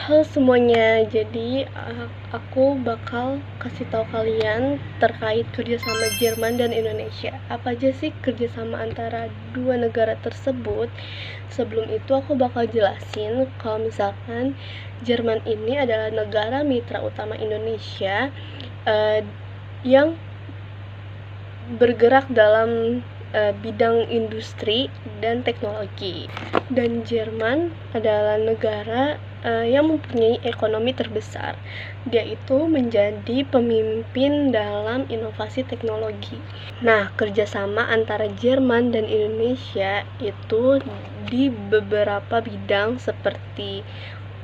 Halo semuanya, jadi aku bakal kasih tahu kalian terkait kerjasama Jerman dan Indonesia. Apa aja sih kerjasama antara dua negara tersebut? Sebelum itu aku bakal jelasin kalau misalkan Jerman ini adalah negara mitra utama Indonesia yang bergerak dalam bidang industri dan teknologi. Dan Jerman adalah negara yang mempunyai ekonomi terbesar. Dia itu menjadi pemimpin dalam inovasi teknologi. Nah, kerjasama antara Jerman dan Indonesia itu di beberapa bidang seperti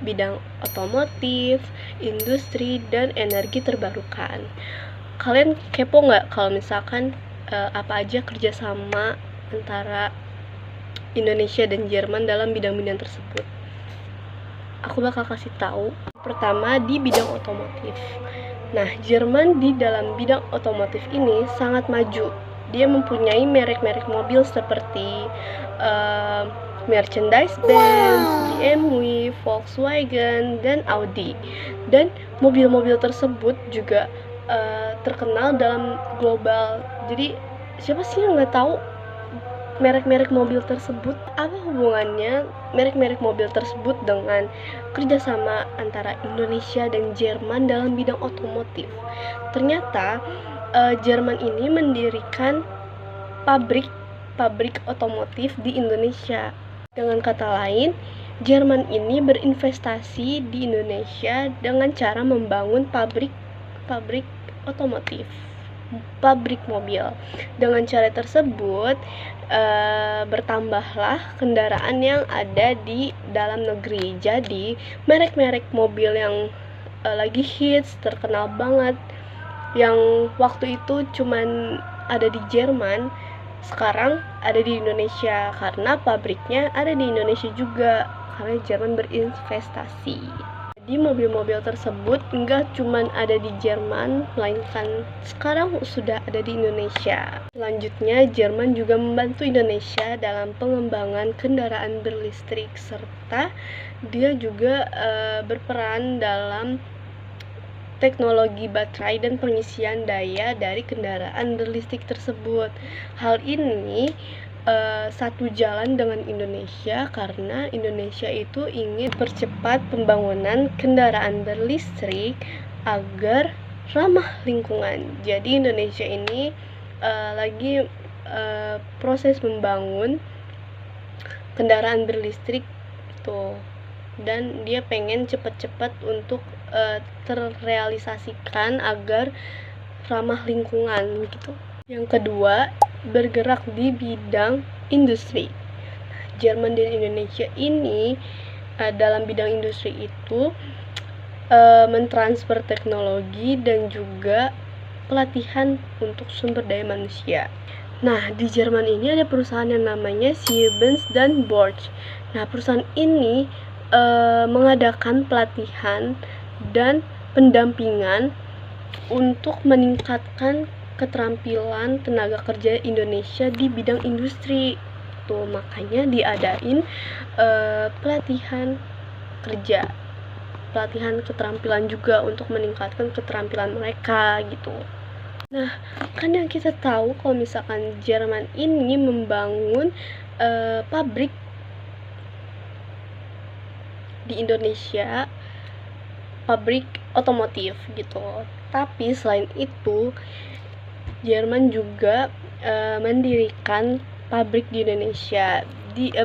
bidang otomotif, industri, dan energi terbarukan. Kalian kepo nggak kalau misalkan apa aja kerjasama antara Indonesia dan Jerman dalam bidang-bidang tersebut? Aku bakal kasih tahu. Pertama, di bidang otomotif. Nah, Jerman di dalam bidang otomotif ini sangat maju. Dia mempunyai merek-merek mobil seperti Mercedes-Benz, BMW, Volkswagen, dan Audi. Dan mobil-mobil tersebut juga terkenal dalam global. Jadi siapa sih yang nggak tahu merek-merek mobil tersebut? Apa hubungannya merek-merek mobil tersebut dengan kerjasama antara Indonesia dan Jerman dalam bidang otomotif? Ternyata Jerman ini mendirikan pabrik otomotif di Indonesia. Dengan kata lain, Jerman ini berinvestasi di Indonesia dengan cara membangun pabrik otomotif, pabrik mobil. Dengan cara tersebut bertambahlah kendaraan yang ada di dalam negeri. Jadi merek-merek mobil yang lagi hits, terkenal banget, yang waktu itu cuman ada di Jerman, sekarang ada di Indonesia karena pabriknya ada di Indonesia juga, karena Jerman berinvestasi. Jadi mobil-mobil tersebut enggak cuman ada di Jerman, melainkan sekarang sudah ada di Indonesia. Selanjutnya, Jerman juga membantu Indonesia dalam pengembangan kendaraan berlistrik, serta dia juga berperan dalam teknologi baterai dan pengisian daya dari kendaraan berlistrik tersebut. Hal ini satu jalan dengan Indonesia karena Indonesia itu ingin percepat pembangunan kendaraan berlistrik agar ramah lingkungan. Jadi Indonesia ini lagi proses membangun kendaraan berlistrik tuh, dan dia pengen cepat-cepat untuk terrealisasikan agar ramah lingkungan gitu. Yang kedua, bergerak di bidang industri. Jerman dan Indonesia ini dalam bidang industri itu mentransfer teknologi dan juga pelatihan untuk sumber daya manusia. Nah, di Jerman ini ada perusahaan yang namanya Siemens dan Bosch. Nah, perusahaan ini mengadakan pelatihan dan pendampingan untuk meningkatkan keterampilan tenaga kerja Indonesia di bidang industri. Tuh, makanya diadain pelatihan kerja, pelatihan keterampilan juga untuk meningkatkan keterampilan mereka gitu. Nah, kan yang kita tahu kalau misalkan Jerman ini membangun pabrik di Indonesia, pabrik otomotif gitu. Tapi selain itu, Jerman juga mendirikan pabrik di Indonesia,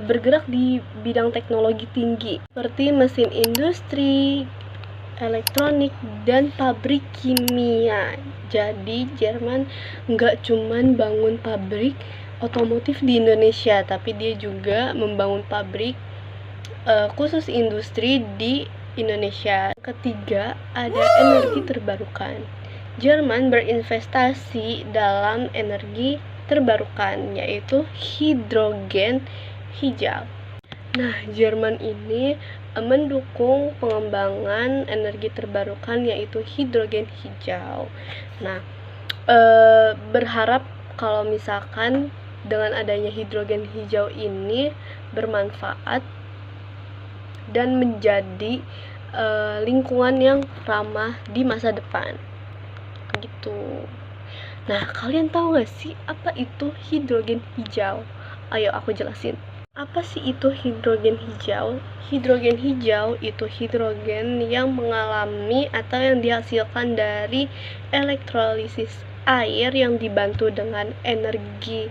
bergerak di bidang teknologi tinggi seperti mesin industri, elektronik, dan pabrik kimia. Jadi Jerman nggak cuman bangun pabrik otomotif di Indonesia, tapi dia juga membangun pabrik khusus industri di Indonesia. Ketiga, ada energi terbarukan. Jerman berinvestasi dalam energi terbarukan, yaitu hidrogen hijau. Nah, Jerman ini mendukung pengembangan energi terbarukan, yaitu hidrogen hijau. Nah, berharap kalau misalkan dengan adanya hidrogen hijau ini bermanfaat dan menjadi lingkungan yang ramah di masa depan gitu. Nah, kalian tahu gak sih apa itu hidrogen hijau? Ayo aku jelasin. Apa sih itu hidrogen hijau? Hidrogen hijau itu hidrogen yang mengalami atau yang dihasilkan dari elektrolisis air yang dibantu dengan energi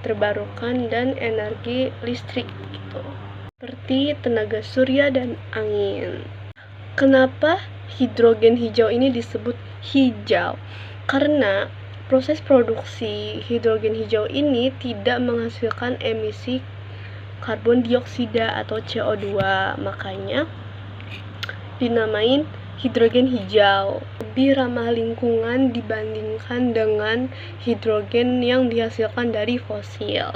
terbarukan dan energi listrik gitu. Seperti tenaga surya dan angin. Kenapa hidrogen hijau ini disebut hijau? Karena proses produksi hidrogen hijau ini tidak menghasilkan emisi karbon dioksida atau CO2, makanya dinamain hidrogen hijau. Lebih ramah lingkungan dibandingkan dengan hidrogen yang dihasilkan dari fosil.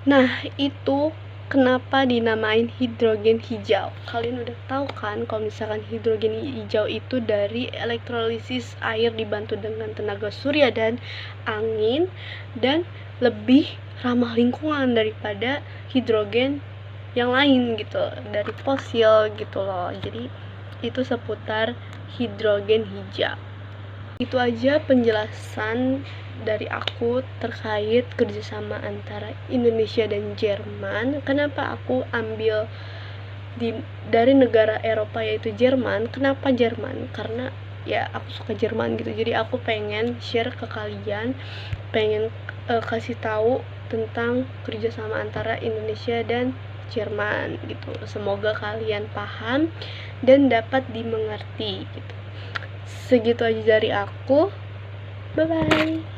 Nah, itu kenapa dinamain hidrogen hijau. Kalian udah tahu kan kalau misalkan hidrogen hijau itu dari elektrolisis air dibantu dengan tenaga surya dan angin, dan lebih ramah lingkungan daripada hidrogen yang lain gitu, dari fosil gitu loh. Jadi itu seputar hidrogen hijau. Itu aja penjelasan dari aku terkait kerjasama antara Indonesia dan Jerman. Kenapa aku ambil dari negara Eropa yaitu Jerman? Kenapa Jerman? Karena ya aku suka Jerman gitu. Jadi aku pengen share ke kalian, pengen kasih tahu tentang kerjasama antara Indonesia dan Jerman gitu. Semoga kalian paham dan dapat dimengerti gitu. Segitu aja dari aku. Bye bye.